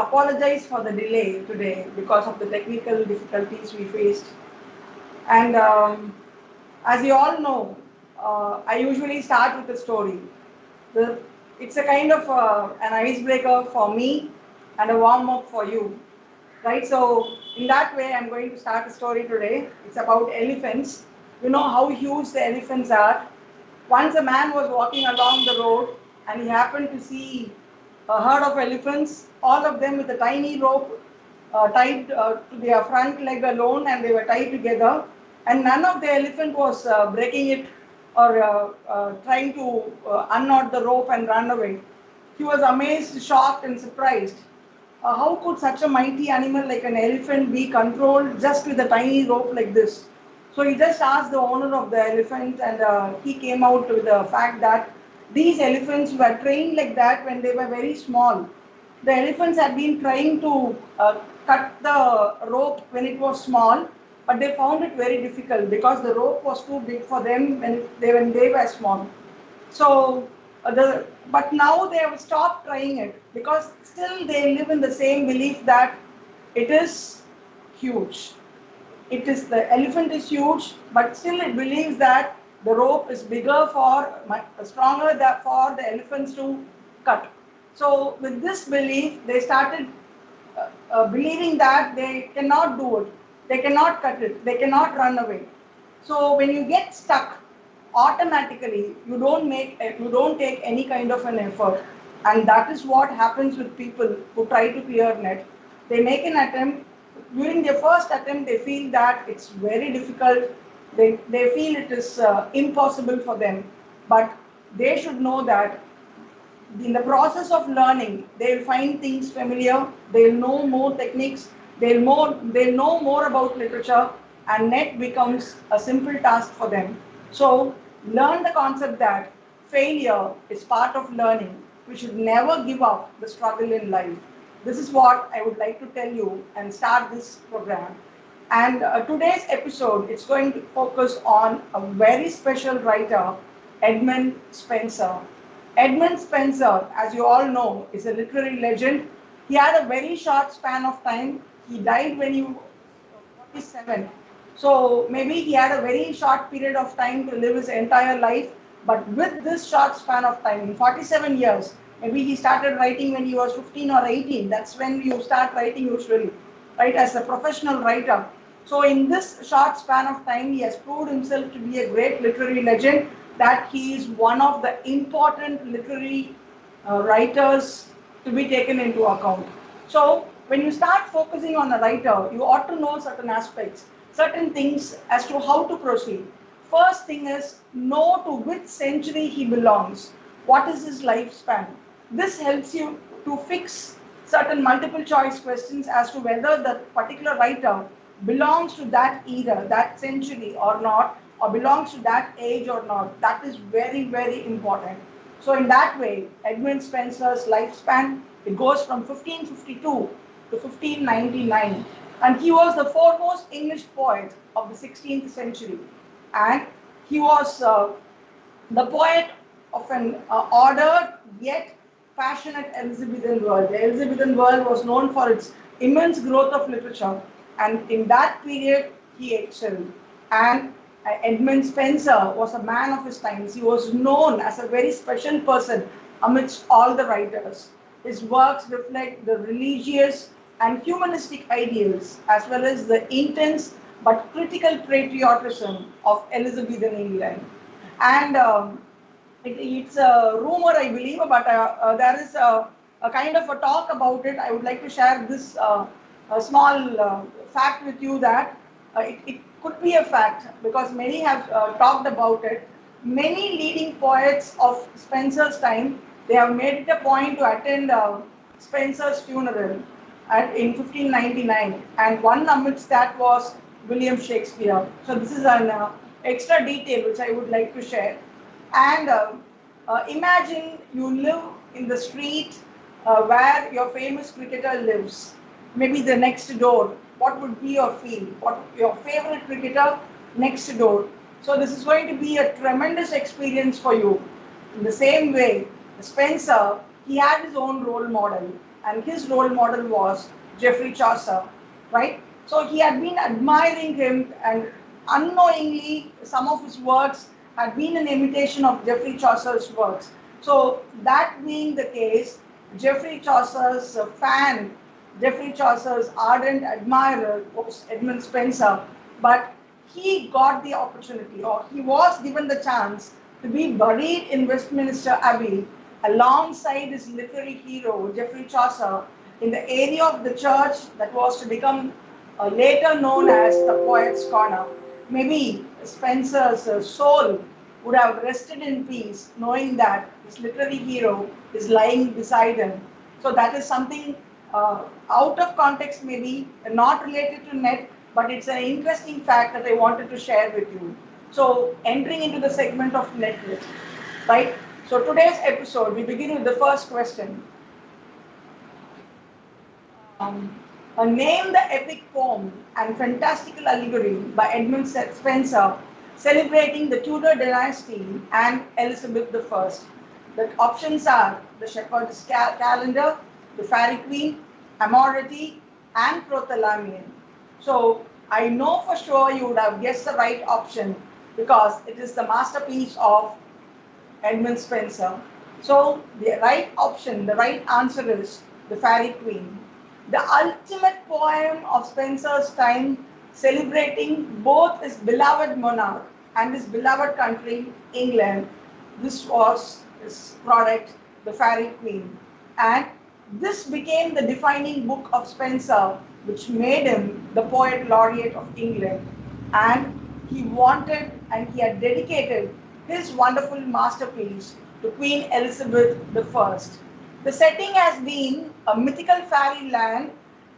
apologize for the delay today because of the technical difficulties we faced. And as you all know, I usually start with a story. The, it's a kind of an icebreaker for me and a warm up for you, right? So in that way, I'm going to start a story today. It's about elephants. You know how huge the elephants are. Once a man was walking along the road and he happened to see a herd of elephants, all of them with a tiny rope tied to their front leg alone, and they were tied together. And none of the elephant was breaking it or trying to unknot the rope and run away. He was amazed, shocked, and surprised. How could such a mighty animal like an elephant be controlled just with a tiny rope like this? So he just asked the owner of the elephant, and he came out with the fact that these elephants were trained like that when they were very small. The elephants had been trying to cut the rope when it was small, but they found it very difficult because the rope was too big for them when they were small. So, but now they have stopped trying it because still they live in the same belief that it is huge. It is the elephant is huge, but still it believes that the rope is bigger stronger for the elephants to cut. So with this belief, they started believing that they cannot do it, they cannot cut it, they cannot run away. So when you get stuck, automatically you don't take any kind of an effort, and that is what happens with people who try to clear net. They make an attempt. During their first attempt, they feel that it's very difficult. They feel it is impossible for them. But they should know that in the process of learning, they'll find things familiar, they'll know more techniques, they'll know more about literature, and net becomes a simple task for them. So learn the concept that failure is part of learning. We should never give up the struggle in life. This is what I would like to tell you and start this program. And today's episode is going to focus on a very special writer, Edmund Spenser. Edmund Spenser, as you all know, is a literary legend. He had a very short span of time. He died when he was 47. So maybe he had a very short period of time to live his entire life. But with this short span of time, in 47 years, maybe he started writing when he was 15 or 18. That's when you start writing usually, right, as a professional writer. So in this short span of time, he has proved himself to be a great literary legend, that he is one of the important literary writers to be taken into account. So when you start focusing on a writer, you ought to know certain aspects, certain things as to how to proceed. First thing is, know to which century he belongs. What is his lifespan? This helps you to fix certain multiple choice questions as to whether the particular writer belongs to that era, that century or not, or belongs to that age or not. That is very, very important. So in that way, Edmund Spenser's lifespan, it goes from 1552 to 1599. And he was the foremost English poet of the 16th century. And he was the poet of an ordered yet passionate Elizabethan world. The Elizabethan world was known for its immense growth of literature, and in that period he excelled. And Edmund Spenser was a man of his times. He was known as a very special person amidst all the writers. His works reflect the religious and humanistic ideals, as well as the intense but critical patriotism of Elizabethan England. And it's a rumor, I believe, but there is a kind of a talk about it. I would like to share this a small fact with you, that it could be a fact because many have talked about it. Many leading poets of Spenser's time, they have made it a point to attend Spenser's funeral in 1599, and one amidst that was William Shakespeare. So this is an extra detail which I would like to share. And imagine you live in the street where your famous cricketer lives, maybe the next door. What would be your feel? What your favorite cricketer next door? So this is going to be a tremendous experience for you. In the same way, Spenser, he had his own role model. and his role model was Geoffrey Chaucer, right? So he had been admiring him, and unknowingly, some of his works had been an imitation of Geoffrey Chaucer's works. So, that being the case, Geoffrey Chaucer's fan, Geoffrey Chaucer's ardent admirer was Edmund Spenser, but he got the opportunity, or he was given the chance, to be buried in Westminster Abbey alongside his literary hero, Geoffrey Chaucer, in the area of the church that was to become later known as the Poet's Corner. Maybe Spenser's soul would have rested in peace knowing that his literary hero is lying beside him. So that is something out of context, maybe not related to net, but it's an interesting fact that I wanted to share with you. So entering into the segment of net, right? So today's episode, we begin with the first question. Name the epic poem and fantastical allegory by Edmund Spenser celebrating the Tudor dynasty and Elizabeth I. The options are the Shepherd's Calendar, the Fairy Queen, Amority, and Prothalamion. So I know for sure you would have guessed the right option because it is the masterpiece of Edmund Spenser. So the right option, the right answer is the Fairy Queen. The ultimate poem of Spenser's time, celebrating both his beloved monarch and his beloved country, England. This was his product, the Fairy Queen. And this became the defining book of Spenser, which made him the poet laureate of England. And he wanted and he had dedicated his wonderful masterpiece to Queen Elizabeth I. The setting has been a mythical fairyland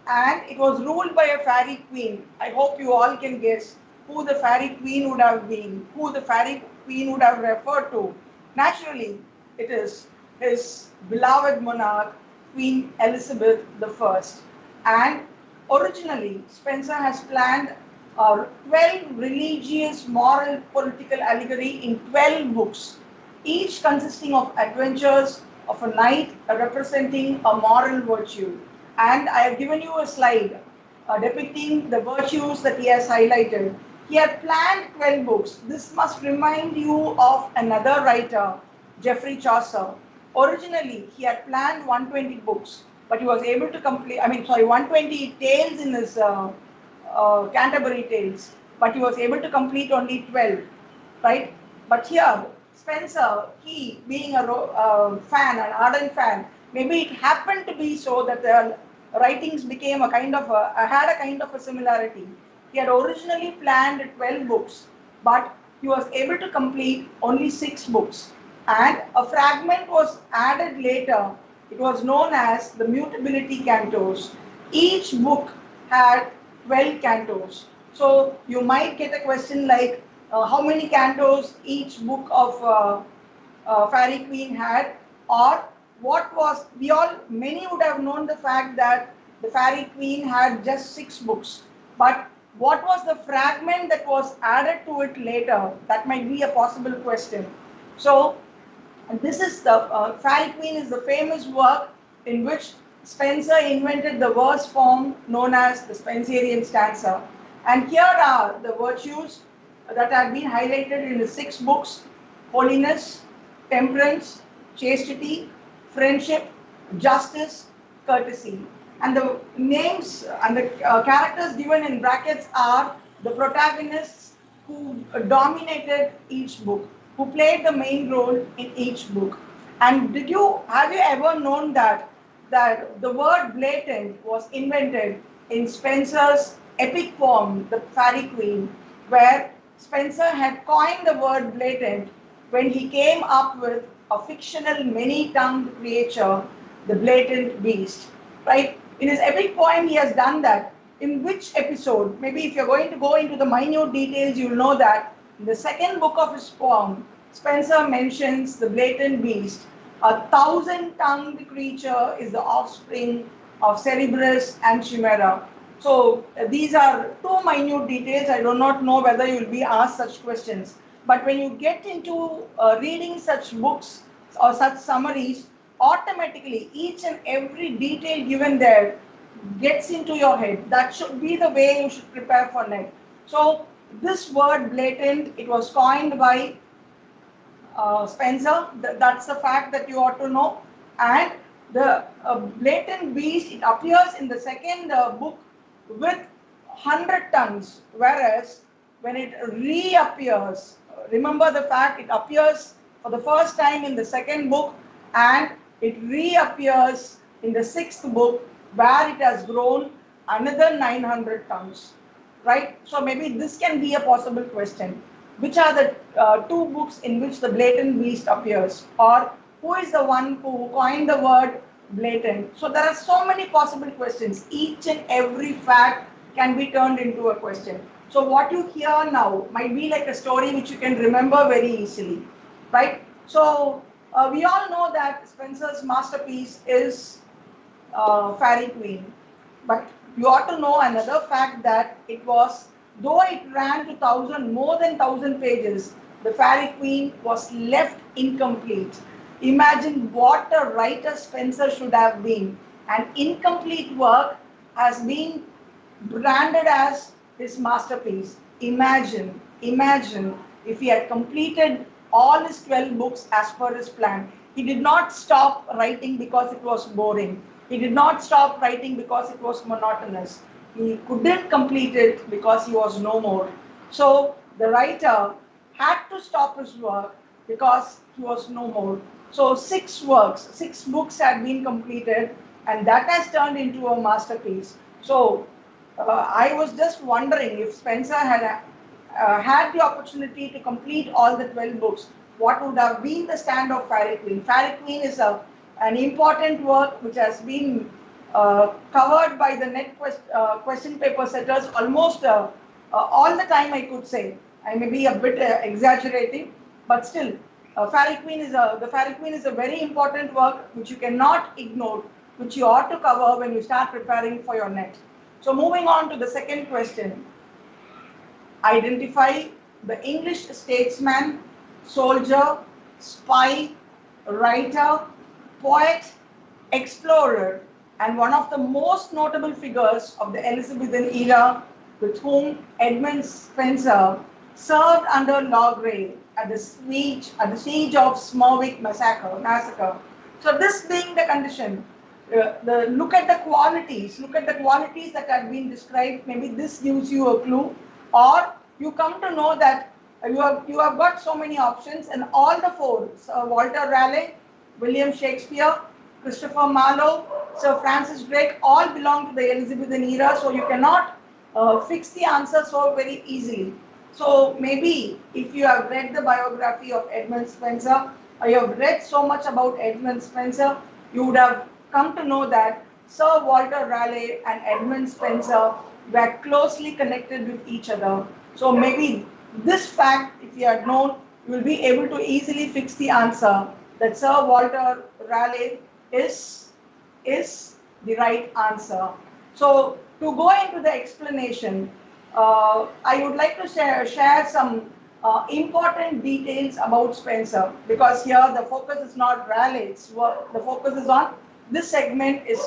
and it was ruled by a fairy queen. I hope you all can guess who the fairy queen would have been, who the fairy queen would have referred to. Naturally, it is his beloved monarch, Queen Elizabeth I. And originally, Spenser has planned 12 religious, moral, political allegory in 12 books, each consisting of adventures of a knight representing a moral virtue. And I have given you a slide depicting the virtues that he has highlighted. He had planned 12 books. This must remind you of another writer, Geoffrey Chaucer. Originally, he had planned 120 books, but he was able to complete, 120 tales in his Canterbury Tales, but he was able to complete only 12, right? But here, Spenser, he being a fan, an ardent fan, maybe it happened to be so that the writings became had a kind of a similarity. He had originally planned 12 books, but he was able to complete only 6 books. And a fragment was added later. It was known as the Mutability Cantos. Each book had 12 cantos. So you might get a question like, how many cantos each book of Fairy Queen had, or many would have known the fact that the Fairy Queen had just 6 books, but what was the fragment that was added to it later? That might be a possible question. So this is the Fairy Queen is the famous work in which Spenser invented the verse form known as the Spenserian stanza. And here are the virtues that have been highlighted in the 6 books: holiness, temperance, chastity, friendship, justice, courtesy. And the names and the characters given in brackets are the protagonists who dominated each book, who played the main role in each book. And have you ever known that the word blatant was invented in Spenser's epic poem, The Fairy Queen, where Spenser had coined the word blatant when he came up with a fictional many-tongued creature, the blatant beast, right? In his epic poem, he has done that. In which episode? Maybe if you're going to go into the minute details, you'll know that in the second book of his poem, Spenser mentions the blatant beast. A 1,000-tongued creature is the offspring of Cerberus and Chimera. So these are 2 minute details. I do not know whether you will be asked such questions. But when you get into reading such books or such summaries, automatically each and every detail given there gets into your head. That should be the way you should prepare for net. So this word blatant, it was coined by Spenser. That's the fact that you ought to know. And the blatant beast, it appears in the second book with 100 tongues, whereas when it reappears, remember the fact it appears for the first time in the second book and it reappears in the sixth book where it has grown another 900 tongues, right? So maybe this can be a possible question. Which are the two books in which the blatant beast appears, or who is the one who coined the word blatant? So there are so many possible questions. Each and every fact can be turned into a question. So what you hear now might be like a story which you can remember very easily, right? So we all know that Spenser's masterpiece is Fairy Queen, but you ought to know another fact that it was, though it ran to more than 1,000 pages, the Fairy Queen was left incomplete. Imagine what a writer Spenser should have been. An incomplete work has been branded as his masterpiece. Imagine if he had completed all his 12 books as per his plan. He did not stop writing because it was boring. He did not stop writing because it was monotonous. He couldn't complete it because he was no more. So the writer had to stop his work because he was no more. So 6 books had been completed, and that has turned into a masterpiece. So I was just wondering if Spenser had had the opportunity to complete all the 12 books, what would have been the stand of Fairy Queen? Fairy Queen is an important work which has been covered by the net question paper setters almost all the time, I could say. I may be a bit exaggerating, but still, the Fairy Queen is a very important work which you cannot ignore, which you ought to cover when you start preparing for your net. So moving on to the second question. Identify the English statesman, soldier, spy, writer, poet, explorer, and one of the most notable figures of the Elizabethan era, with whom Edmund Spenser served under Lord Grey at the siege of Smerwick massacre. So this being the condition, look at the qualities that have been described. Maybe this gives you a clue, or you come to know that you have got so many options, and all the 4, Sir Walter Raleigh, William Shakespeare, Christopher Marlowe, Sir Francis Drake, all belong to the Elizabethan era, so you cannot fix the answer so very easily. So maybe if you have read the biography of Edmund Spenser, or you have read so much about Edmund Spenser, you would have come to know that Sir Walter Raleigh and Edmund Spenser were closely connected with each other. So maybe this fact, if you had known, you will be able to easily fix the answer that Sir Walter Raleigh is the right answer. So to go into the explanation, I would like to share some important details about Spenser, because here the focus is not Raleigh, the focus is on this segment is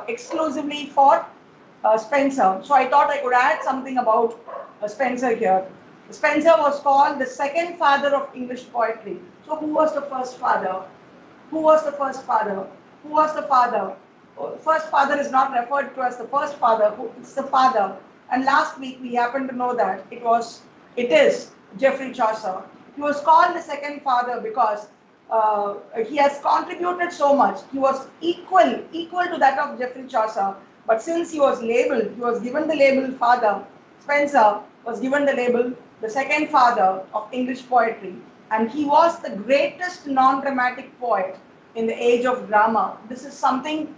exclusively for Spenser. So I thought I could add something about Spenser here. Spenser was called the second father of English poetry. So who was the first father? Who was the first father? Who was the father? First father is not referred to as the first father, it's the father. And last week we happened to know that it is Geoffrey Chaucer. He was called the second father because he has contributed so much. He was equal to that of Geoffrey Chaucer. But since he was given the label father, Spenser was given the label the second father of English poetry. And he was the greatest non-dramatic poet in the age of drama. This is something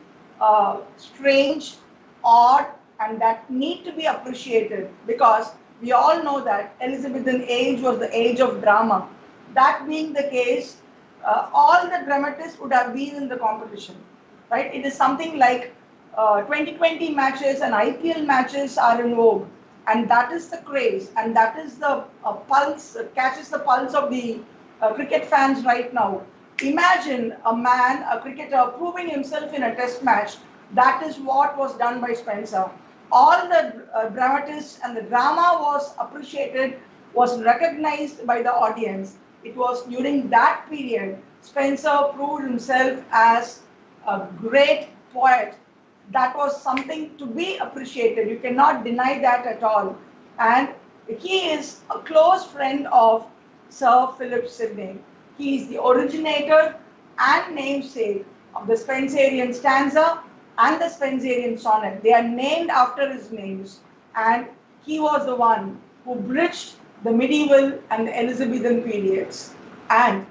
strange, odd, and that need to be appreciated, because we all know that Elizabethan age was the age of drama. That being the case, all the dramatists would have been in the competition, right? It is something like 2020 matches and IPL matches are in vogue, and that is the craze, and that is the pulse, catches the pulse of the cricket fans right now. Imagine a man, a cricketer, proving himself in a test match. That is what was done by Spencer. All the dramatists and the drama was appreciated, was recognized by the audience. It was during that period Spencer proved himself as a great poet. That was something to be appreciated. You cannot deny that at all. And he is a close friend of Sir Philip Sidney. He is the originator and namesake of the Spenserian stanza and the Spenserian sonnet. They are named after his names, and he was the one who bridged the medieval and the Elizabethan periods. And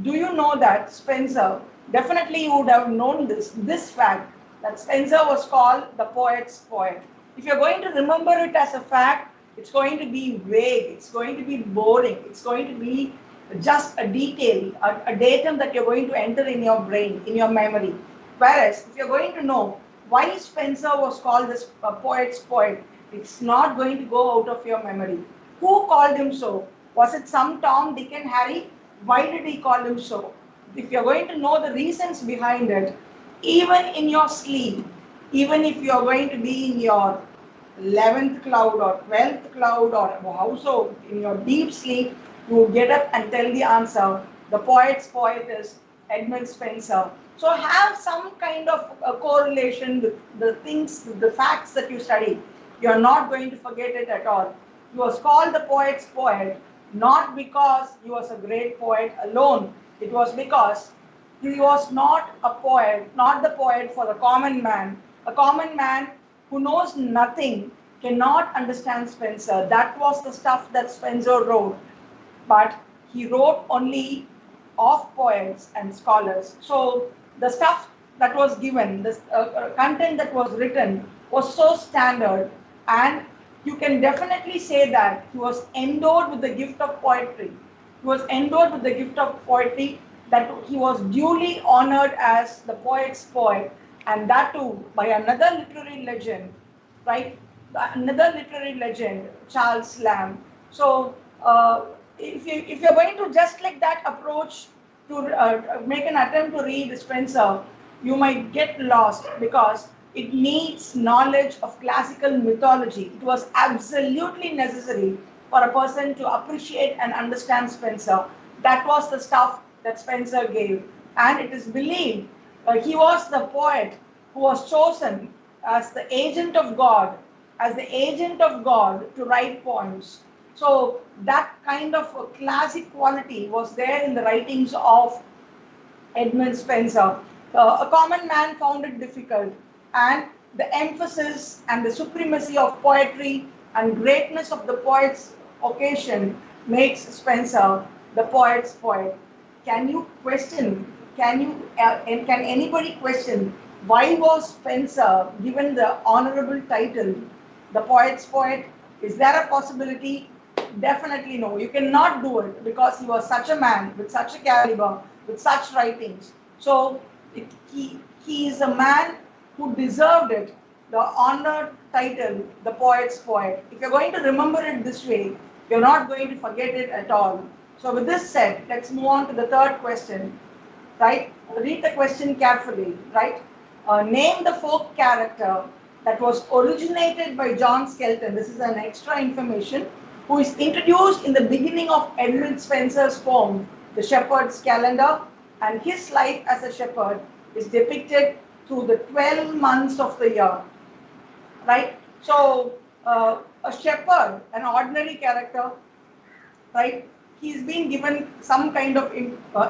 do you know that Spenser, definitely you would have known this fact, that Spenser was called the poet's poet. If you're going to remember it as a fact, it's going to be vague, it's going to be boring, it's going to be just a detail, a datum that you're going to enter in your brain, in your memory. Whereas, if you're going to know why Spenser was called this poet's poet, it's not going to go out of your memory. Who called him so? Was it some Tom, Dick and Harry? Why did he call him so? If you're going to know the reasons behind it, even in your sleep, even if you're going to be in your 11th cloud or 12th cloud or also in your deep sleep, you would get up and tell the answer. The poet's poet is Edmund Spenser. So have some kind of a correlation with the things, the facts that you study. You're not going to forget it at all. He was called the poet's poet not because he was a great poet alone. It was because he was not a poet, not the poet for a common man. A common man who knows nothing cannot understand Spenser. That was the stuff that Spenser wrote. But he wrote only of poets and scholars. So the stuff that was given, the content that was written was so standard, and you can definitely say that he was endowed with the gift of poetry. He was endowed with the gift of poetry, that he was duly honored as the poet's poet, and that too by another literary legend, right? Another literary legend, Charles Lamb. So if you're going to just like that approach to make an attempt to read Spenser, you might get lost because it needs knowledge of classical mythology. It was absolutely necessary for a person to appreciate and understand Spenser. That was the stuff that Spenser gave. And it is believed he was the poet who was chosen as the agent of God, to write poems. So that kind of a classic quality was there in the writings of Edmund Spenser. A common man found it difficult, and the emphasis and the supremacy of poetry and greatness of the poet's occasion makes Spenser the poet's poet. Can you question? Can anybody question why was Spenser given the honorable title, the poet's poet? Is there a possibility? Definitely no. You cannot do it because he was such a man with such a caliber, with such writings. So he is a man who deserved it, the honored title, the poet's poet. If you're going to remember it this way, you're not going to forget it at all. So with this said, let's move on to the third question, right? Read the question carefully, right? Name the folk character that was originated by John Skelton. This is an extra information, who is introduced in the beginning of Edmund Spenser's poem, The Shepherd's Calendar, and his life as a shepherd is depicted through the 12 months of the year, right? So a shepherd, an ordinary character, right? He's been given some kind of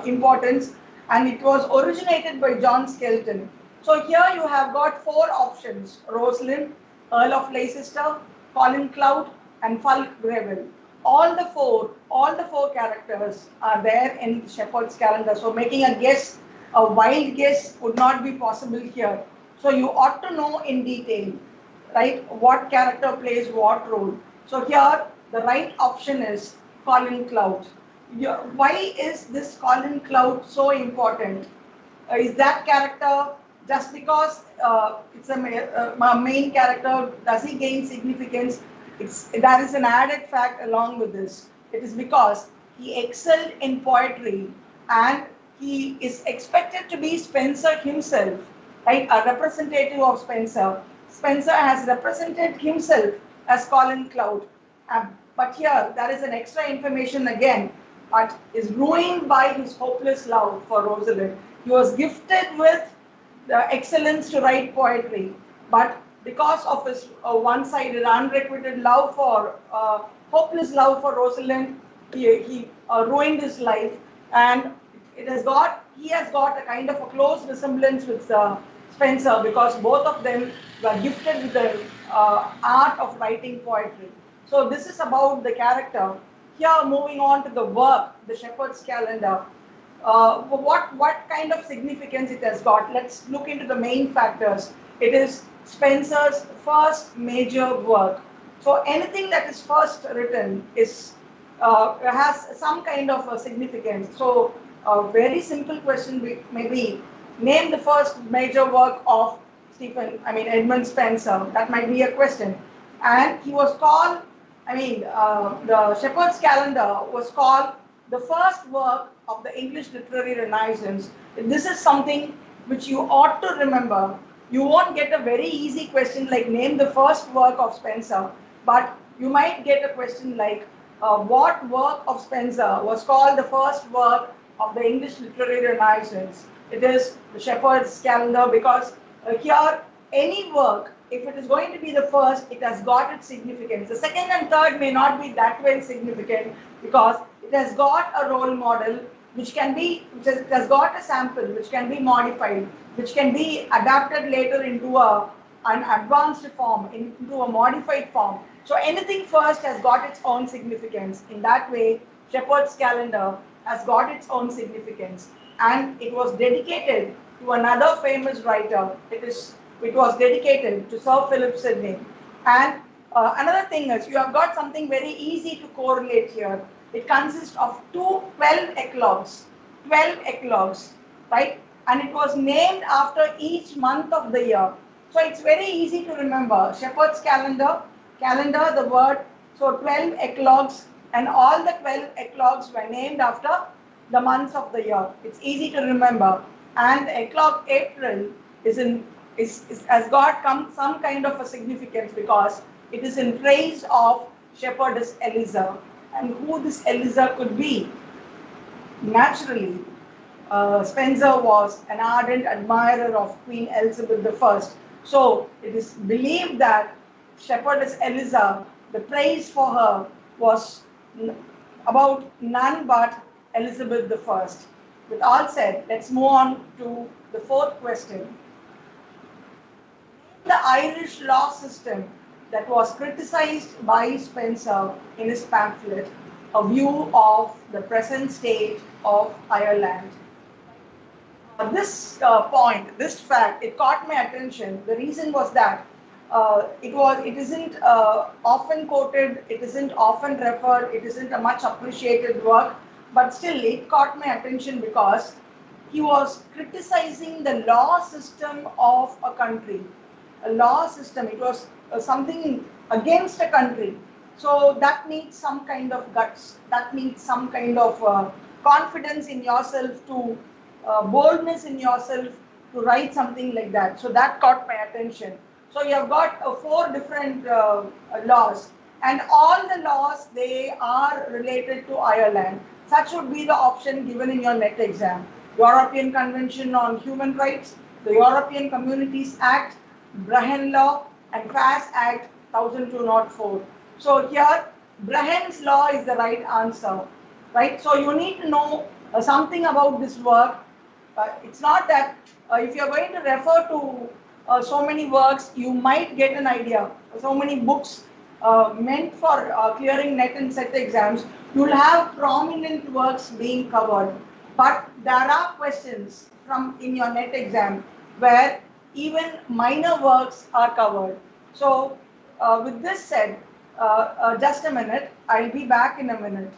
importance, and it was originated by John Skelton. So here you have got four options: Rosalind, Earl of Leicester, Colin Clout, and Fulk Greville. All the four characters are there in Shepherd's Calendar. So making a guess, a wild guess would not be possible here. So you ought to know in detail, right, what character plays what role. So here the right option is Colin Clout. Why is this Colin Clout so important? Is that character just because it's a main character? Does he gain significance? There is an added fact along with this. It is because he excelled in poetry and he is expected to be Spenser himself, right? A representative of Spenser. Spenser has represented himself as Colin Cloud. But here, there is an extra information again, but is ruined by his hopeless love for Rosalind. He was gifted with the excellence to write poetry, but because of his one-sided, unrequited love for, hopeless love for Rosalind, he ruined his life, and he has got a kind of a close resemblance with Spenser, because both of them were gifted with the art of writing poetry. So this is about the character. Here, moving on to the work, the Shepherd's Calendar. What kind of significance it has got? Let's look into the main factors. It is Spenser's first major work. So anything that is first written is has some kind of a significance. So a very simple question may be, name the first major work of Edmund Spenser. That might be a question. And he was called, the Shepherd's Calendar was called the first work of the English literary renaissance. This is something which you ought to remember. You won't get a very easy question like name the first work of Spenser, but you might get a question like what work of Spenser was called the first work of the English literary renaissance. It is the Shepherd's Calendar, because here any work, if it is going to be the first, it has got its significance. The second and third may not be that well significant, because it has got a role model which it has got a sample which can be modified, which can be adapted later into an advanced form, into a modified form. So anything first has got its own significance. In that way, Shepherd's Calendar has got its own significance, and it was dedicated to another famous writer. It was dedicated to Sir Philip Sidney. And another thing is, you have got something very easy to correlate here. It consists of 12 eclogues, 12 eclogues, right? And it was named after each month of the year. So it's very easy to remember. Shepherd's calendar, the word, so 12 eclogues, and all the 12 eclogues were named after the months of the year. It's easy to remember. And the eclogue April has got some kind of a significance, because it is in praise of Shepherdess Eliza. And who this Eliza could be? Naturally, Spenser was an ardent admirer of Queen Elizabeth I. So it is believed that Shepherdess Eliza, the praise for her was about none but Elizabeth I. With all said, let's move on to the fourth question. The Irish law system that was criticized by Spenser in his pamphlet, A View of the Present State of Ireland. This fact, it caught my attention. The reason was that it isn't often quoted, it isn't often referred, it isn't a much appreciated work, but still it caught my attention because he was criticizing the law system of a country. A law system, it was something against a country. So that needs some kind of guts, that needs some kind of confidence in yourself, to boldness in yourself to write something like that. So that caught my attention. So you have got four different laws, and all the laws, they are related to Ireland. Such would be the option given in your NET exam. European Convention on Human Rights, the European Communities Act, Brehon Law, and FAS Act 1204. So here, Brehen's Law is the right answer, right? So you need to know something about this work. It's not that if you're going to refer to so many works, you might get an idea. So many books meant for clearing NET and SET exams, you'll have prominent works being covered. But there are questions in your NET exam where even minor works are covered. So with this said, just a minute, I'll be back in a minute.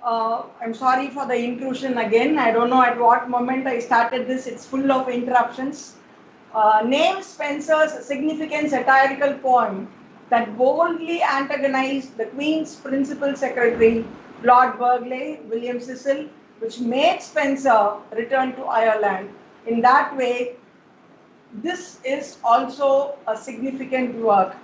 I'm sorry for the intrusion again. I don't know at what moment I started this. It's full of interruptions. Name Spenser's significant satirical poem that boldly antagonized the Queen's principal secretary, Lord Burghley, William Cecil, which made Spenser return to Ireland. In that way, this is also a significant work,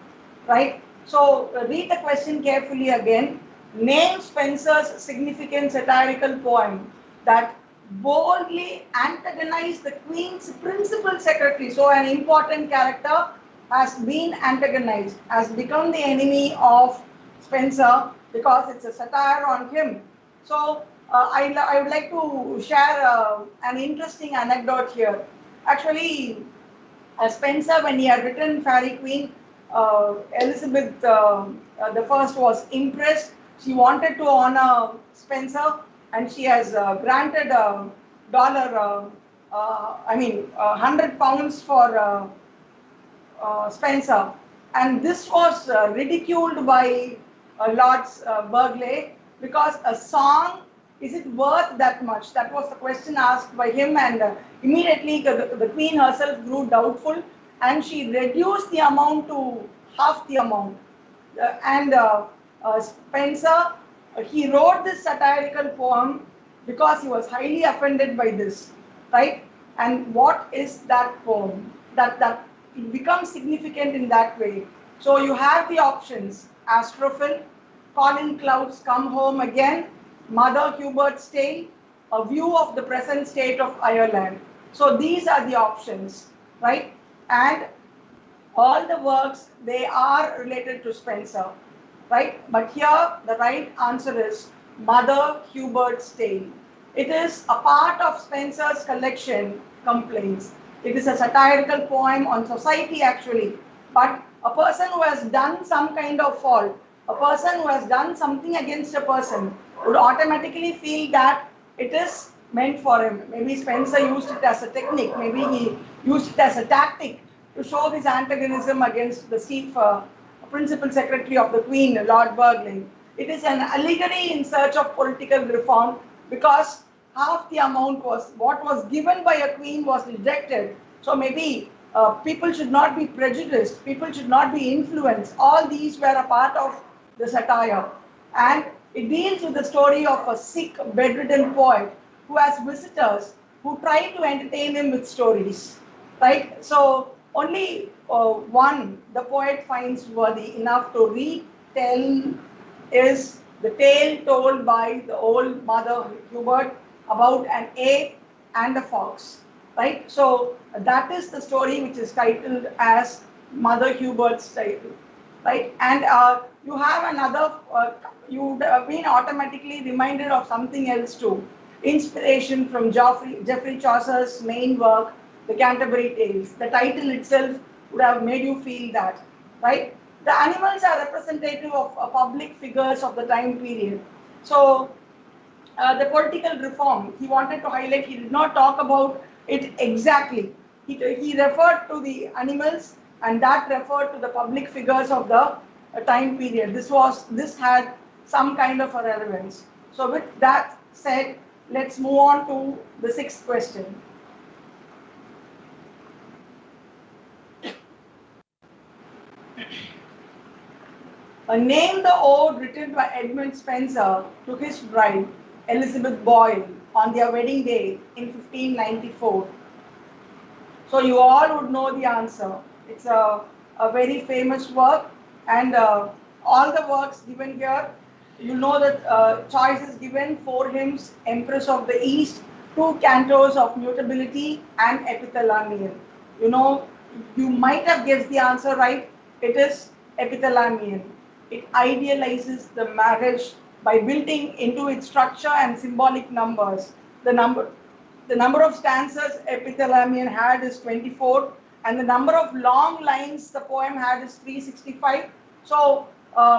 right? So read the question carefully again. Name Spenser's significant satirical poem that boldly antagonized the Queen's principal secretary. So an important character has been antagonized, has become the enemy of Spenser because it's a satire on him. So I would like to share an interesting anecdote here. Actually, Spenser, when he had written Fairy Queen, Elizabeth the First was impressed. She wanted to honor Spenser, and she has granted a dollar, £100 for Spenser, and this was ridiculed by Lord Burghley because a song, is it worth that much? That was the question asked by him, and immediately the Queen herself grew doubtful, and she reduced the amount to half the amount. Spenser, he wrote this satirical poem because he was highly offended by this, right? And what is that poem? That it becomes significant in that way. So you have the options: Astrophil, Colin Cloud's Come Home Again, Mother Hubert's Tale, A View of the Present State of Ireland. So these are the options, right? And all the works, they are related to Spenser, right? But here the right answer is Mother Hubert's Tale. It is a part of Spenser's collection, Complaints. It is a satirical poem on society actually, but a person who has done some kind of fault, a person who has done something against a person would automatically feel that it is meant for him. Maybe Spenser used it as a technique, maybe he used it as a tactic to show his antagonism against the chief principal secretary of the Queen, Lord Burghley. It is an allegory in search of political reform because half the amount was what was given by a queen was rejected. So maybe people should not be prejudiced, people should not be influenced. All these were a part of the satire. And it deals with the story of a sick, bedridden poet who has visitors who try to entertain him with stories, right? So only one the poet finds worthy enough to retell is the tale told by the old Mother Hubert about an ape and a fox, right? So that is the story which is titled as Mother Hubert's Tale, right? And you have another, you would have been automatically reminded of something else too. Inspiration from Geoffrey Chaucer's main work, The Canterbury Tales. The title itself would have made you feel that, right? The animals are representative of public figures of the time period. So the political reform he wanted to highlight, he did not talk about it exactly. He referred to the animals, and that referred to the public figures of the time period. This had some kind of a relevance. So with that said, let's move on to the sixth question. Name the ode written by Edmund Spenser to his bride, Elizabeth Boyle, on their wedding day in 1594. So you all would know the answer. It's a very famous work, and all the works given here, you know that choice is given: 4 hymns, Empress of the East, 2 cantos of Mutability, and Epithalamion. You know, you might have guessed the answer right. It is Epithalamion. It idealizes the marriage by building into its structure and symbolic numbers. The number of stanzas Epithalamion had is 24, and the number of long lines the poem had is 365. So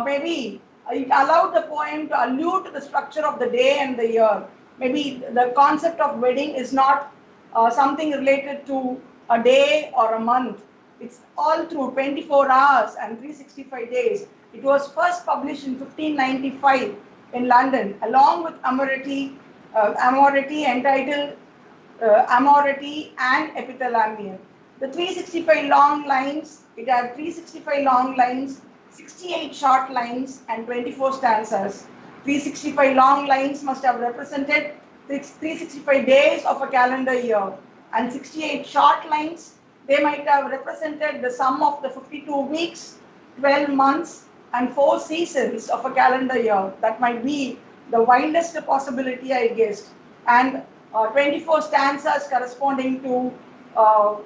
maybe it allowed the poem to allude to the structure of the day and the year. Maybe the concept of wedding is not something related to a day or a month. It's all through 24 hours and 365 days. It was first published in 1595 in London, along with Amority entitled Amority and Epithalamium. The 365 long lines, it had 365 long lines, 68 short lines, and 24 stanzas. 365 long lines must have represented 365 days of a calendar year, and 68 short lines, they might have represented the sum of the 52 weeks, 12 months, and 4 seasons of a calendar year. That might be the wildest possibility, I guessed. And 24 stanzas corresponding to uh,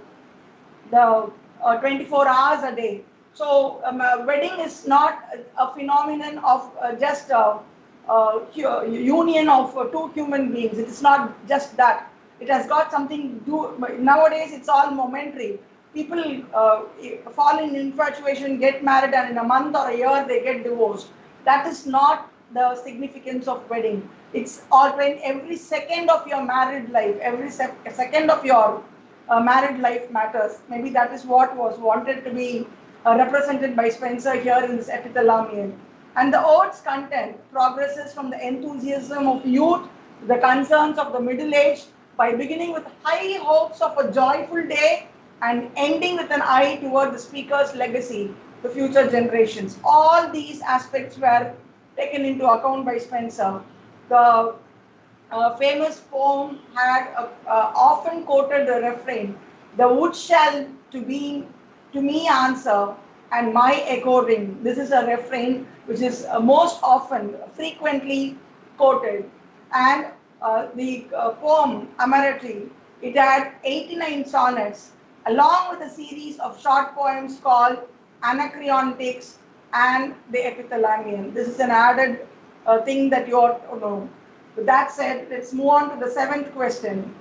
the 24 hours a day. So a wedding is not a phenomenon of just union of two human beings. It is not just that. It has got something to do. Nowadays, it's all momentary. People fall in infatuation, get married, and in a month or a year they get divorced. That is not the significance of wedding. It's all when every second of your married life, every second of your married life matters. Maybe that is what was wanted to be represented by Spenser here in this epithalamium. And the ode's content progresses from the enthusiasm of youth to the concerns of the middle age, by beginning with high hopes of a joyful day and ending with an eye toward the speaker's legacy to future generations. All these aspects were taken into account by Spenser. The famous poem had often quoted the refrain, "The wood shall to me answer, and my echo ring." This is a refrain which is most often, frequently quoted. And the poem Amarati, it had 89 sonnets, along with a series of short poems called Anacreontics and the Epithalamium. This is an added thing that you ought to know. With that said, let's move on to the 7th question.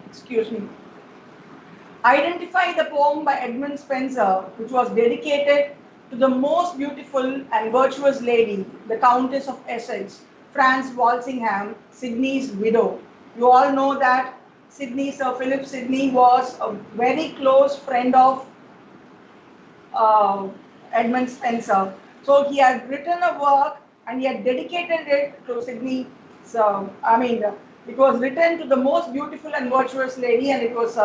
Excuse me. Identify the poem by Edmund Spenser, which was dedicated to the most beautiful and virtuous lady, the Countess of Essex, Frances Walsingham, Sidney's widow. You all know that Sir Philip Sidney was a very close friend of Edmund Spenser. So he had written a work and he had dedicated it to Sidney. So, it was written to the most beautiful and virtuous lady, and it was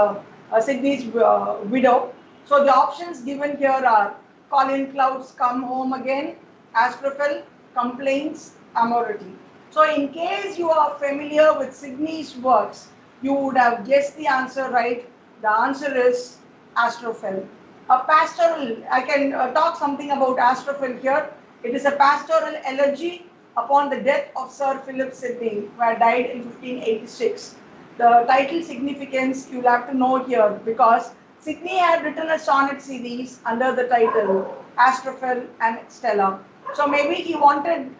Sidney's widow. So the options given here are Colin Cloud's Come Home Again, Astrophel, Complaints, Amority. So in case you are familiar with Sidney's works, you would have guessed the answer right. The answer is Astrophel. A pastoral, I can talk something about Astrophel here. It is a pastoral elegy upon the death of Sir Philip Sidney, who had died in 1586. The title significance you'll have to know here, because Sidney had written a sonnet series under the title Astrophel and Stella. So maybe he wanted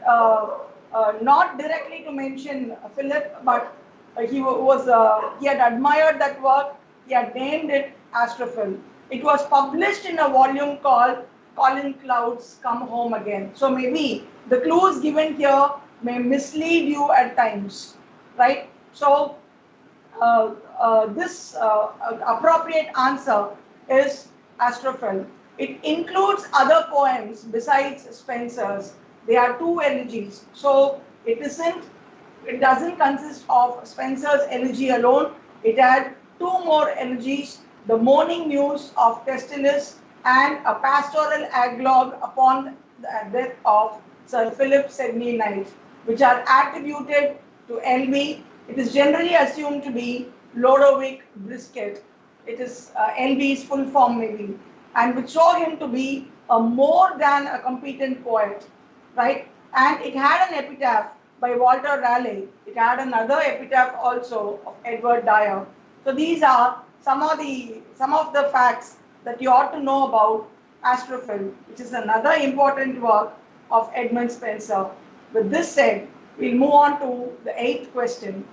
not directly to mention Philip, but he had admired that work. He had named it Astrophel. It was published in a volume called Colin Cloud's Come Home Again. So maybe the clues given here may mislead you at times, right? So this appropriate answer is Astrophel. It includes other poems besides Spenser's. There are 2 elegies. So it doesn't consist of Spenser's elegy alone. It had 2 more elegies, the Morning News of Testilis and a pastoral aglogue upon the death of Sir Philip Sidney Knight, which are attributed to LB. It is generally assumed to be Lodowick Brisket. It is LB's full form maybe, and which show him to be a more than a competent poet, right? And it had an epitaph by Walter Raleigh. It had another epitaph also of Edward Dyer. So these are some of the facts that you ought to know about Astrophel, which is another important work of Edmund Spenser. With this said, we'll move on to the 8th question.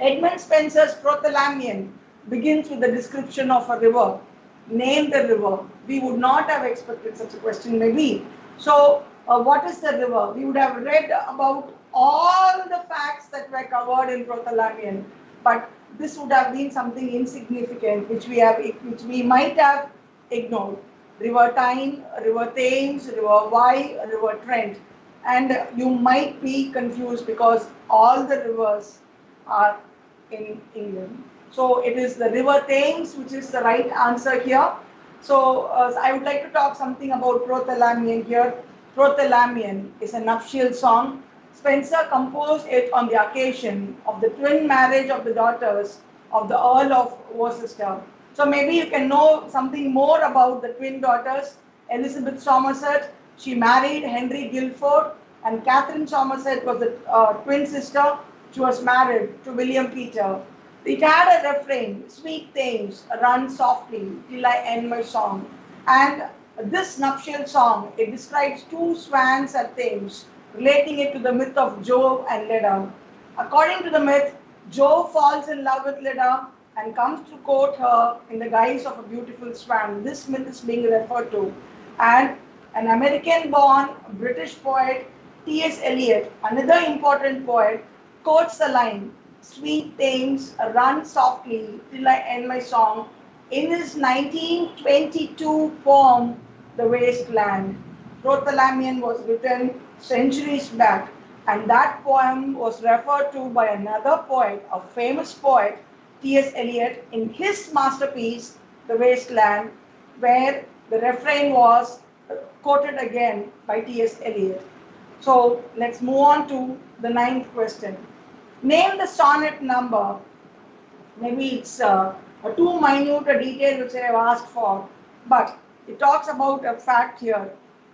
Edmund Spenser's Prothalamion begins with the description of a river. Name the river. We would not have expected such a question maybe. So what is the river? We would have read about all the facts that were covered in Prothalamion. but this would have been something insignificant which we might have ignored. River Tyne, River Thames, River Wye, River Trent, and you might be confused because all the rivers are in England. So it is the River Thames which is the right answer here. So I would like to talk something about Prothalamion here. Prothalamion is a nuptial song. Spenser composed it on the occasion of the twin marriage of the daughters of the Earl of Worcester. So maybe you can know something more about the twin daughters. Elizabeth Somerset, she married Henry Guilford, and Catherine Somerset was the twin sister. She was married to William Peter. It had a refrain, sweet Thames, run softly till I end my song. And this nuptial song, it describes two swans at Thames, relating it to the myth of Jove and Leda. According to the myth, Jove falls in love with Leda and comes to court her in the guise of a beautiful swan. This myth is being referred to. And an American-born British poet, T.S. Eliot, another important poet, quotes the line, sweet Thames, run softly till I end my song, in his 1922 poem, The Waste Land. Prothalamion was written centuries back, and that poem was referred to by another poet, a famous poet, T.S. Eliot, in his masterpiece, The Waste Land, where the refrain was quoted again by T.S. Eliot. So let's move on to the 9th question. Name the sonnet number. Maybe it's a too minute a detail which I have asked for, but it talks about a fact here,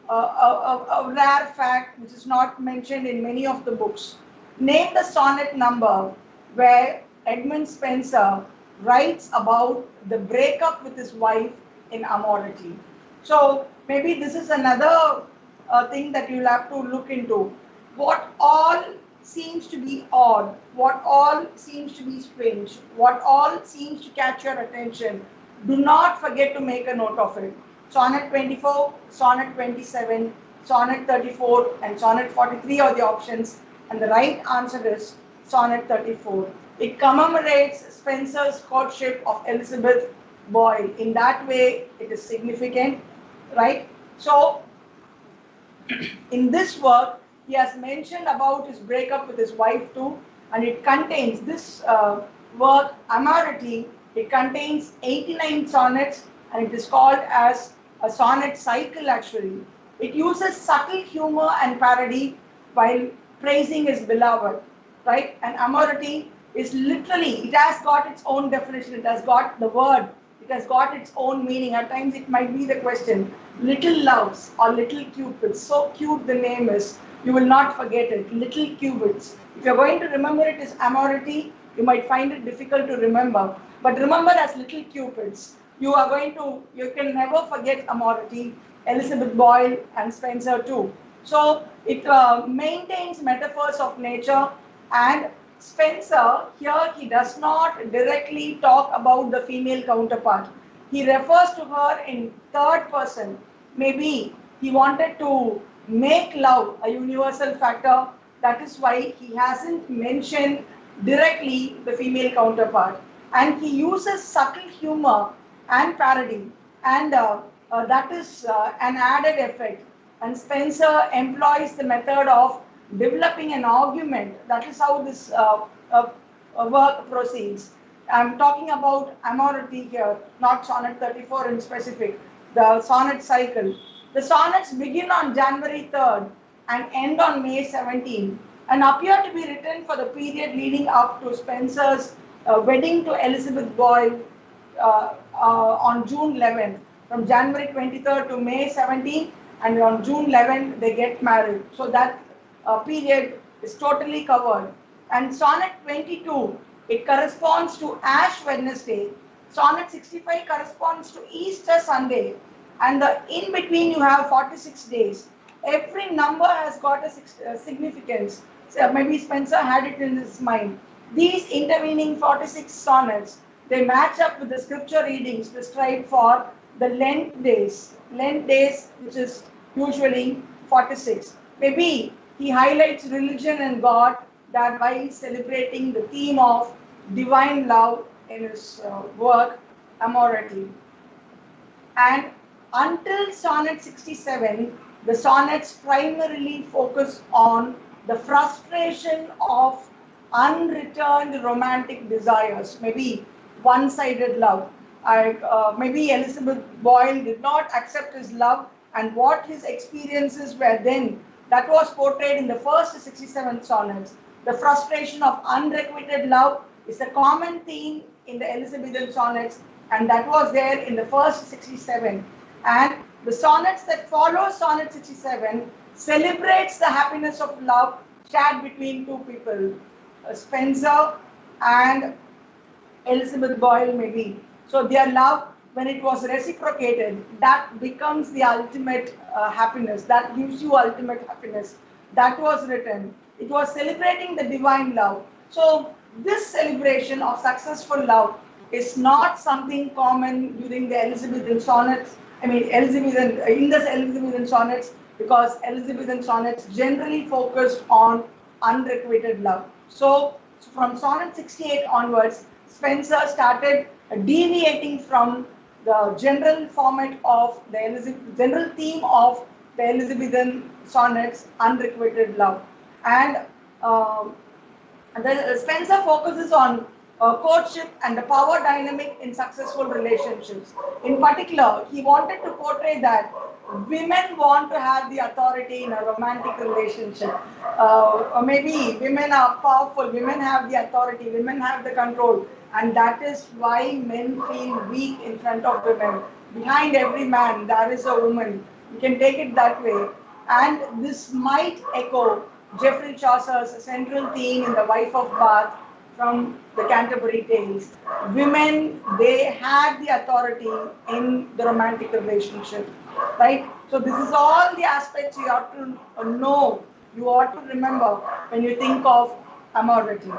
a rare fact which is not mentioned in many of the books. Name the sonnet number where Edmund Spenser writes about the breakup with his wife in Amority. So maybe this is another thing that you'll have to look into. What all seems to be odd, what all seems to be strange, what all seems to catch your attention. Do not forget to make a note of it. Sonnet 24, Sonnet 27, Sonnet 34 and Sonnet 43 are the options, and the right answer is Sonnet 34. It commemorates Spenser's courtship of Elizabeth Boyle. In that way, it is significant, right? So, in this work, he has mentioned about his breakup with his wife too, and it contains this work, Amority. It contains 89 sonnets, and it is called as a sonnet cycle actually. It uses subtle humor and parody while praising his beloved, right? And Amority is literally, it has got its own definition, it has got the word, it has got its own meaning. At times it might be the question, little loves or little cupids. So cute the name is, you will not forget it, little cupids. If you're going to remember it as Amority, you might find it difficult to remember. But remember as little cupids. You can never forget Amority, Elizabeth Boyle and Spenser too. So it maintains metaphors of nature, and Spenser, here he does not directly talk about the female counterpart. He refers to her in third person. Maybe he wanted to make love a universal factor. That is why he hasn't mentioned directly the female counterpart. And he uses subtle humor and parody, and that is an added effect. And Spenser employs the method of developing an argument. That is how this work proceeds. I'm talking about Amority here, not Sonnet 34 in specific, the sonnet cycle. The sonnets begin on January 3rd and end on May 17th, and appear to be written for the period leading up to Spenser's wedding to Elizabeth Boyle on June 11th, from January 23rd to May 17th, and on June 11th they get married. So that period is totally covered. And Sonnet 22, it corresponds to Ash Wednesday. Sonnet 65 corresponds to Easter Sunday. And in between you have 46 days. Every number has got a significance. So maybe Spenser had it in his mind. These intervening 46 sonnets, they match up with the scripture readings prescribed for the Lent days. Lent days, which is usually 46. Maybe he highlights religion and God, thereby celebrating the theme of divine love in his work, Amorati. And until sonnet 67, the sonnets primarily focus on the frustration of unreturned romantic desires, maybe one-sided love. Maybe Elizabeth Boyle did not accept his love, and what his experiences were then, that was portrayed in the first 67 sonnets. The frustration of unrequited love is a common theme in the Elizabethan sonnets, and that was there in the first 67. And the sonnets that follow sonnet 67 celebrates the happiness of love shared between two people, Spenser and Elizabeth Boyle maybe. So their love, when it was reciprocated, that becomes the ultimate happiness. That gives you ultimate happiness. That was written. It was celebrating the divine love. So this celebration of successful love is not something common during the Elizabethan sonnets. I mean, in the Elizabethan sonnets, because Elizabethan sonnets generally focused on unrequited love. So from sonnet 68 onwards, Spenser started deviating from the general format of the general theme of the Elizabethan sonnets, unrequited love. And Spenser focuses on courtship and the power dynamic in successful relationships. In particular, he wanted to portray that women want to have the authority in a romantic relationship. Or maybe women are powerful, women have the authority, women have the control, and that is why men feel weak in front of women. Behind every man, there is a woman. You can take it that way. And this might echo Geoffrey Chaucer's central theme in The Wife of Bath from the Canterbury Tales. Women, they had the authority in the romantic relationship, right? So this is all the aspects you have to know, you ought to remember when you think of Amorati.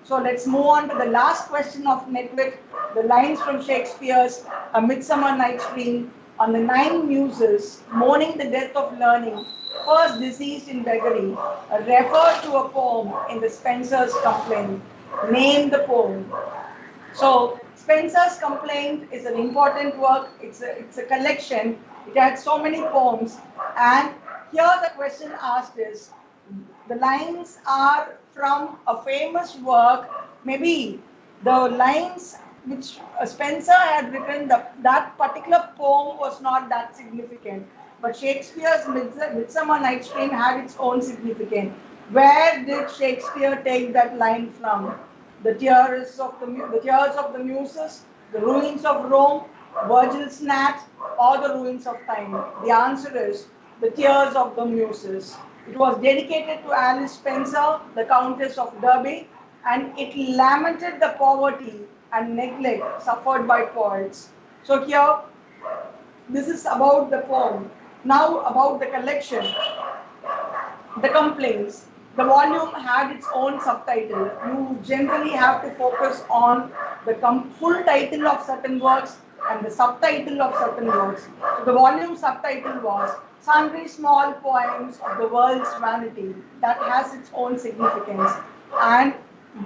So let's move on to the last question of Netwit, the lines from Shakespeare's A Midsummer Night's Dream. On the 9 muses mourning the death of learning, first deceased in beggary, refer to a poem in the Spenser's Complaint. Name the poem. So Spenser's Complaint is an important work. It's a collection. It had so many poems. And here the question asked is, the lines are from a famous work. Maybe the lines which Spenser had written, that particular poem was not that significant. But Shakespeare's Midsummer Night's Dream had its own significance. Where did Shakespeare take that line from? The tears of the Muses, the ruins of Rome, Virgil's gnat, or the ruins of time? The answer is the tears of the Muses. It was dedicated to Alice Spenser, the Countess of Derby, and it lamented the poverty and neglect suffered by poets. So here, this is about the poem. Now about the collection, the complaints. The volume had its own subtitle. You generally have to focus on the full title of certain works and the subtitle of certain works. So the volume subtitle was Sundry Small Poems of the World's Vanity. That has its own significance. And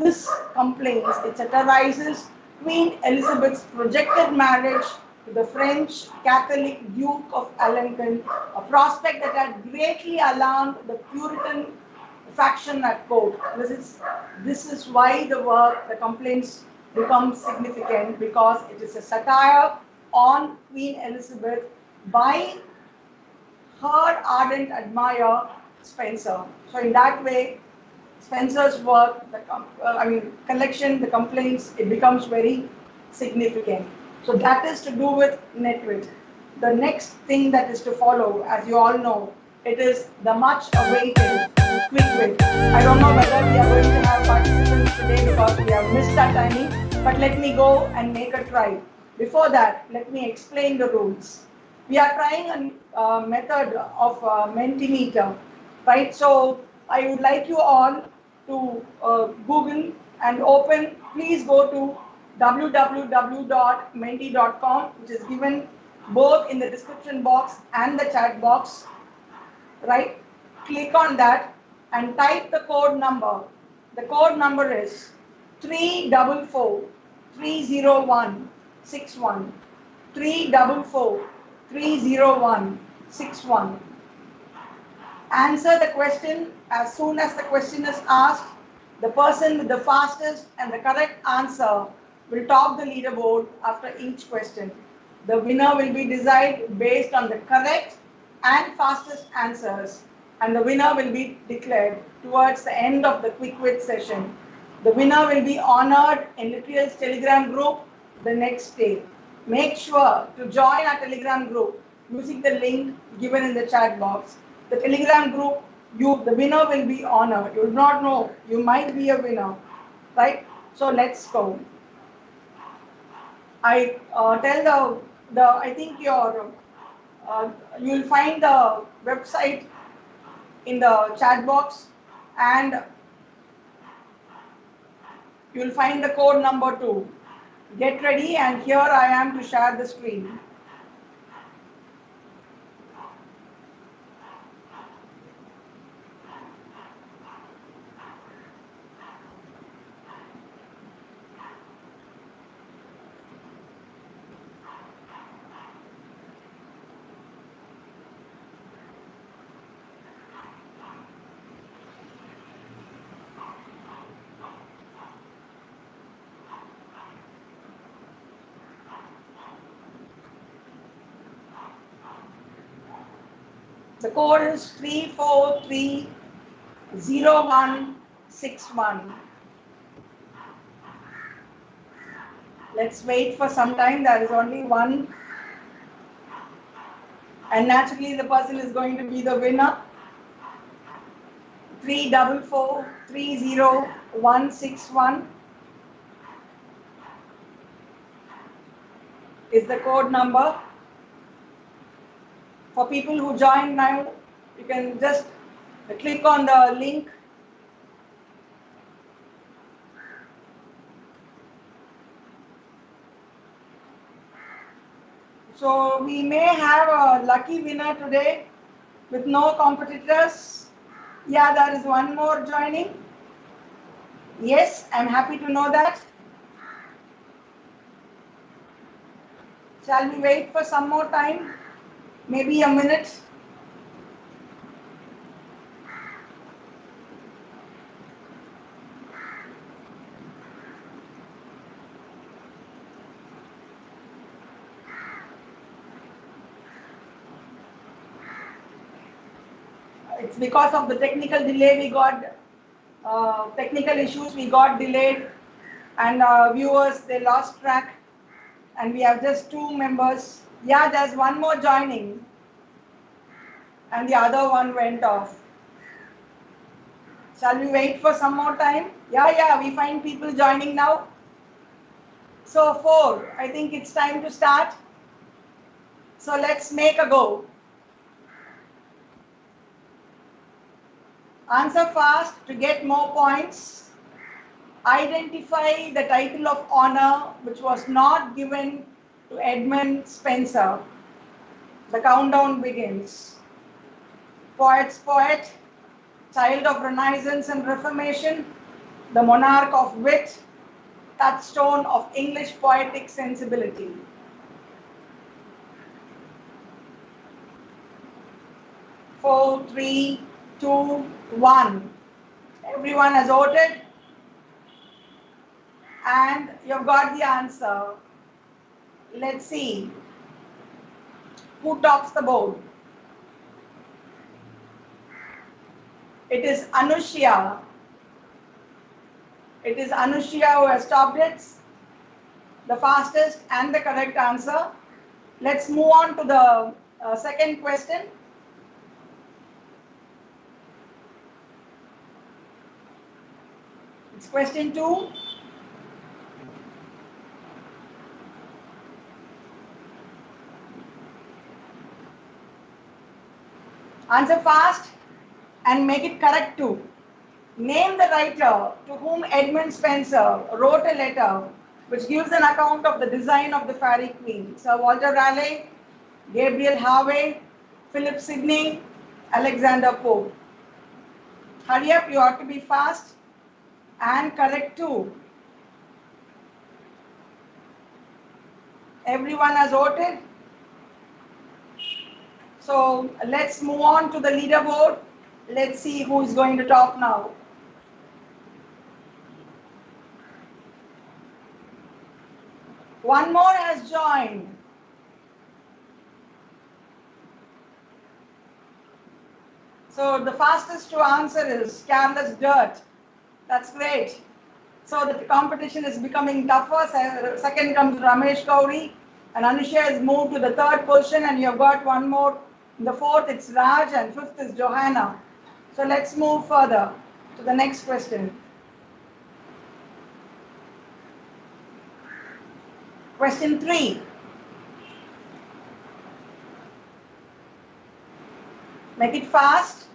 this complaints, it satirizes Queen Elizabeth's projected marriage to the French Catholic Duke of Alencon, a prospect that had greatly alarmed the Puritan faction at court. This is why the work, the complaints, becomes significant, because it is a satire on Queen Elizabeth by her ardent admirer Spenser. So in that way, Spenser's work, collection, the complaints, it becomes very significant. So that is to do with Netwit. The next thing that is to follow, as you all know, it is the much awaited Quick Wit. I don't know whether we are going to have participants today because we have missed that timing, but let me go and make a try. Before that, let me explain the rules. We are trying a method of Mentimeter, right? So I would like you all to Google and open, please go to www.menti.com, which is given both in the description box and the chat box, right? Click on that and type the code number. The code number is 344 301 61. 344 301 61. Answer the question as soon as the question is asked. The person with the fastest and the correct answer will top the leaderboard after each question. The winner will be decided based on the correct and fastest answers, and the winner will be declared towards the end of the quick wit session. The winner will be honored in Literal's Telegram group the next day. Make sure to join our Telegram group using the link given in the chat box. The Telegram group, the winner will be honored. You do not know, you might be a winner, right? So let's go. I tell I think you'll find the website in the chat box, and you'll find the code number 2. Get ready, and here I am to share the screen. The code is 3430161. Let's wait for some time. There is only one, and naturally the person is going to be the winner. 3443061 is the code number. For people who join now, you can just click on the link. So we may have a lucky winner today with no competitors. Yeah, there is one more joining. Yes, I'm happy to know that. Shall we wait for some more time? Maybe a minute. It's because of the technical delay we got, technical issues we got delayed, and viewers, they lost track, and we have just 2 members. Yeah, there's one more joining, and the other one went off. Shall we wait for some more time? Yeah, we find people joining now. So 4, I think it's time to start. So let's make a go. Answer fast to get more points. Identify the title of honor which was not given to Edmund Spenser. The countdown begins. Poet's poet, child of Renaissance and Reformation, the monarch of wit, touchstone of English poetic sensibility. Four, three, two, one. Everyone has voted, and you've got the answer. Let's see who tops the board. It is Anushya. It is Anushya who has topped it, the fastest and the correct answer. Let's move on to the second question. It's question 2. Answer fast and make it correct too. Name the writer to whom Edmund Spenser wrote a letter which gives an account of the design of the Fairy Queen. Sir Walter Raleigh, Gabriel Harvey, Philip Sidney, Alexander Pope. Hurry up, you ought to be fast and correct too. Everyone has voted. So let's move on to the leaderboard. Let's see who is going to top now. One more has joined. So the fastest to answer is Careless Dirt. That's great. So the competition is becoming tougher. Second comes Ramesh Gauri, and Anusha has moved to the third position, and you've got one more. In the fourth, it's Raj, and fifth is Johanna. So let's move further to the next question. Question 3. Make it fast.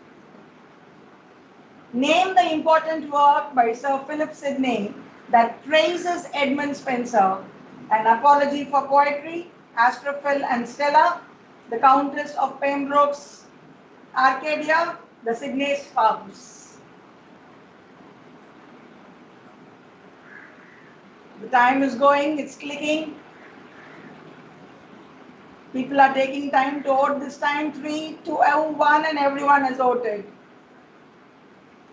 Name the important work by Sir Philip Sidney that praises Edmund Spenser: An Apology for Poetry, Astrophil and Stella, The Countess of Pembroke's Arcadia, The Sidney Spouse. The time is going, it's clicking. People are taking time to vote this time. 3, 2, 1, and everyone has voted.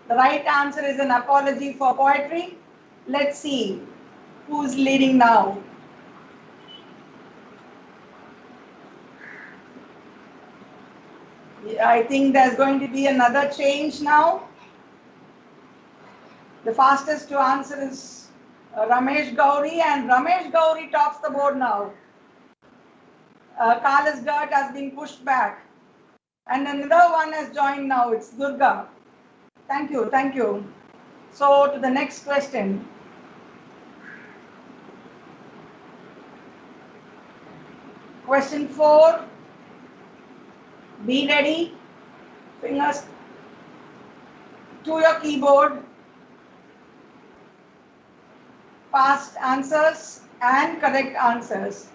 The right answer is An Apology for Poetry. Let's see who's leading now. I think there's going to be another change now. The fastest to answer is Ramesh Gauri, and Ramesh Gauri tops the board now. Carlos Dirt has been pushed back, and another one has joined now. It's Durga. Thank you, thank you. So to the next question. Question 4. Be ready. Fingers to your keyboard. Past answers and correct answers.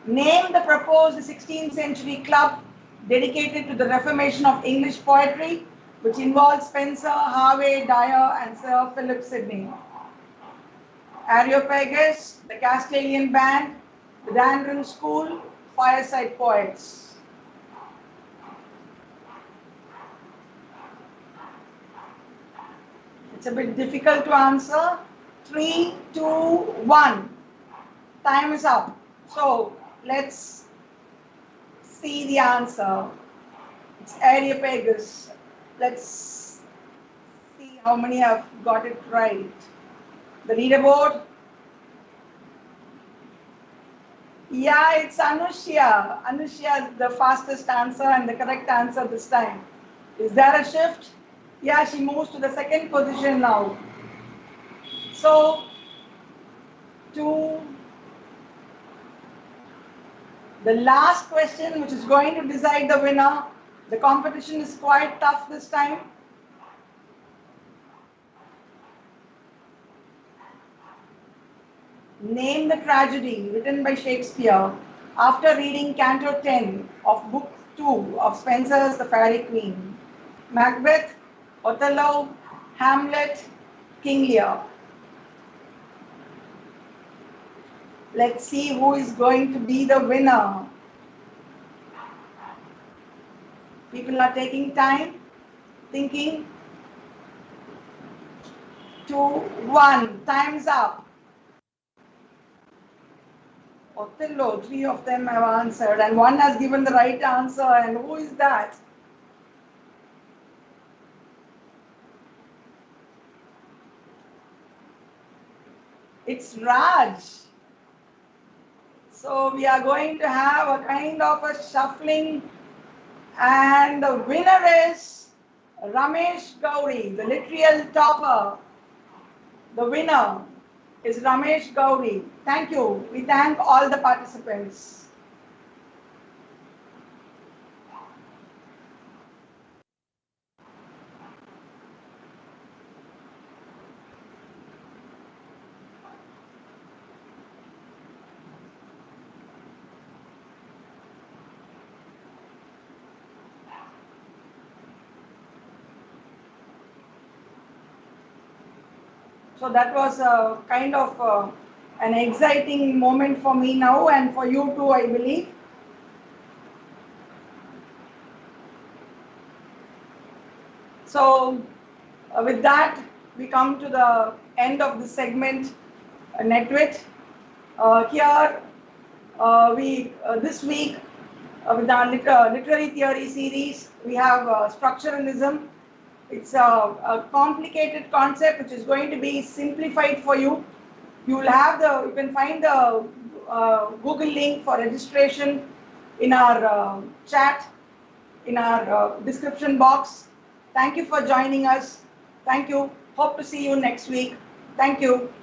Name the proposed 16th century club dedicated to the reformation of English poetry, which involves Spenser, Harvey, Dyer, and Sir Philip Sidney. Areopagus, the Castilian Band, the Dandron School, Fireside Poets. It's a bit difficult to answer. 3, 2, 1. Time is up. So let's see the answer. It's Areopagus. Let's see how many have got it right. The leaderboard. Yeah, it's Anushya. Anushya is the fastest answer and the correct answer this time. Is there a shift? Yeah, she moves to the second position now. So, to the last question, which is going to decide the winner. The competition is quite tough this time. Name the tragedy written by Shakespeare after reading Canto 10 of Book 2 of Spenser's The Faerie Queen. Macbeth, Othello, Hamlet, King Lear. Let's see who is going to be the winner. People are taking time, thinking. 2, 1, time's up. Othello, 3 of them have answered, and 1 has given the right answer. And who is that? It's Raj. So we are going to have a kind of a shuffling, and the winner is Ramesh Gauri, the literal topper. The winner is Ramesh Gauri. Thank you. We thank all the participants. So that was a kind of an exciting moment for me now and for you too, I believe. So with that, we come to the end of the segment, NetWit. Here, we this week with our literary theory series, we have structuralism. It's a complicated concept which is going to be simplified for you. You will have you can find the Google link for registration in our chat, in our description box. Thank you for joining us. Thank you. Hope to see you next week. Thank you.